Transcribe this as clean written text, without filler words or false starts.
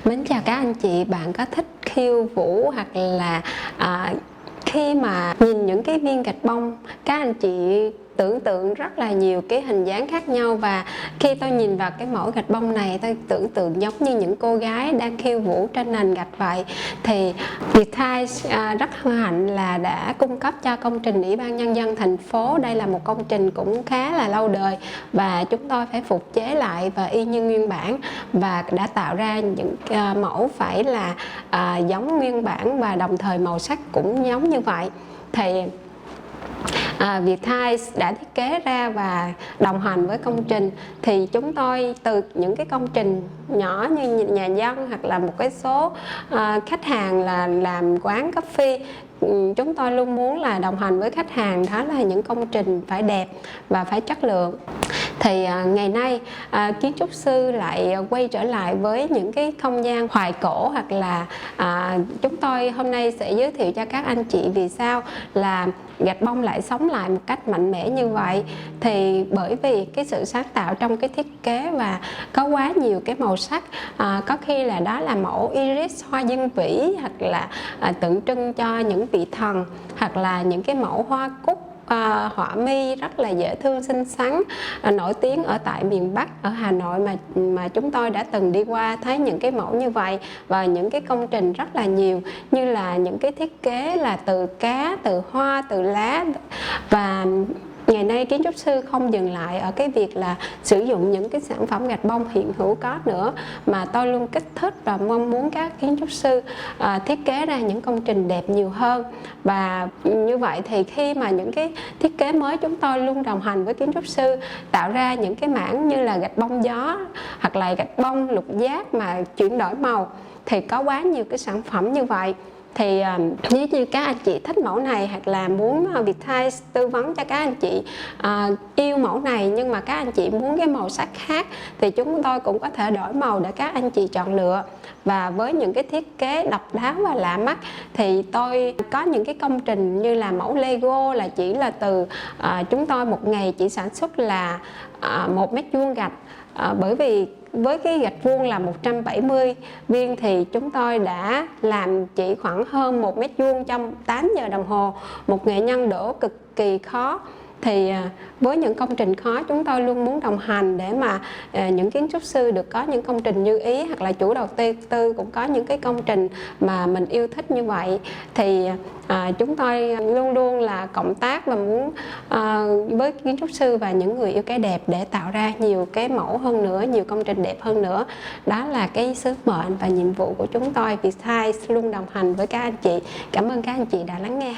Mến chào các anh chị, bạn có thích khiêu vũ hoặc là khi mà nhìn những cái viên gạch bông, các anh chị tưởng tượng rất là nhiều cái hình dáng khác nhau, và khi tôi nhìn vào cái mẫu gạch bông này, tôi tưởng tượng giống như những cô gái đang khiêu vũ trên nền gạch vậy. Thì Viettiles rất hân hạnh là đã cung cấp cho công trình Ủy ban Nhân dân thành phố. Đây là một công trình cũng khá là lâu đời và chúng tôi phải phục chế lại và y như nguyên bản, và đã tạo ra những mẫu phải là giống nguyên bản và đồng thời màu sắc cũng giống như vậy. Thì Viettiles đã thiết kế ra và đồng hành với công trình. Thì chúng tôi từ những cái công trình nhỏ như nhà dân hoặc là một cái số khách hàng là làm quán coffee, chúng tôi luôn muốn là đồng hành với khách hàng, đó là những công trình phải đẹp và phải chất lượng. Thì ngày nay kiến trúc sư lại quay trở lại với những cái không gian hoài cổ, hoặc là chúng tôi hôm nay sẽ giới thiệu cho các anh chị vì sao là gạch bông lại sống lại một cách mạnh mẽ như vậy. Thì bởi vì cái sự sáng tạo trong cái thiết kế và có quá nhiều cái màu sắc, có khi là đó là mẫu iris hoa dương vĩ, hoặc là tượng trưng cho những vị thần, hoặc là những cái mẫu hoa cúc họa mi rất là dễ thương xinh xắn, nổi tiếng ở tại miền Bắc, ở Hà Nội mà chúng tôi đã từng đi qua thấy những cái mẫu như vậy. Và những cái công trình rất là nhiều, như là những cái thiết kế là từ cá, từ hoa, từ lá. Và ngày nay kiến trúc sư không dừng lại ở cái việc là sử dụng những cái sản phẩm gạch bông hiện hữu có nữa, mà tôi luôn kích thích và mong muốn các kiến trúc sư thiết kế ra những công trình đẹp nhiều hơn. Và như vậy thì khi mà những cái thiết kế mới, chúng tôi luôn đồng hành với kiến trúc sư, tạo ra những cái mảng như là gạch bông gió hoặc là gạch bông lục giác mà chuyển đổi màu. Thì có quá nhiều cái sản phẩm như vậy. Thì nếu như các anh chị thích mẫu này, hoặc là muốn Viettiles tư vấn cho các anh chị yêu mẫu này nhưng mà các anh chị muốn cái màu sắc khác, thì chúng tôi cũng có thể đổi màu để các anh chị chọn lựa. Và với những cái thiết kế độc đáo và lạ mắt, thì tôi có những cái công trình như là mẫu Lego, là chỉ là từ chúng tôi một ngày chỉ sản xuất là 1 mét vuông gạch. Bởi vì với cái gạch vuông là 170 viên thì chúng tôi đã làm chỉ khoảng hơn 1 mét vuông trong 8 giờ đồng hồ. Một nghệ nhân đổ cực kỳ khó. Thì với những công trình khó, chúng tôi luôn muốn đồng hành để mà những kiến trúc sư được có những công trình như ý, hoặc là chủ đầu tư cũng có những cái công trình mà mình yêu thích như vậy. Thì chúng tôi luôn luôn là cộng tác và muốn với kiến trúc sư và những người yêu cái đẹp để tạo ra nhiều cái mẫu hơn nữa, nhiều công trình đẹp hơn nữa. Đó là cái sứ mệnh và nhiệm vụ của chúng tôi. Viettiles luôn đồng hành với các anh chị. Cảm ơn các anh chị đã lắng nghe.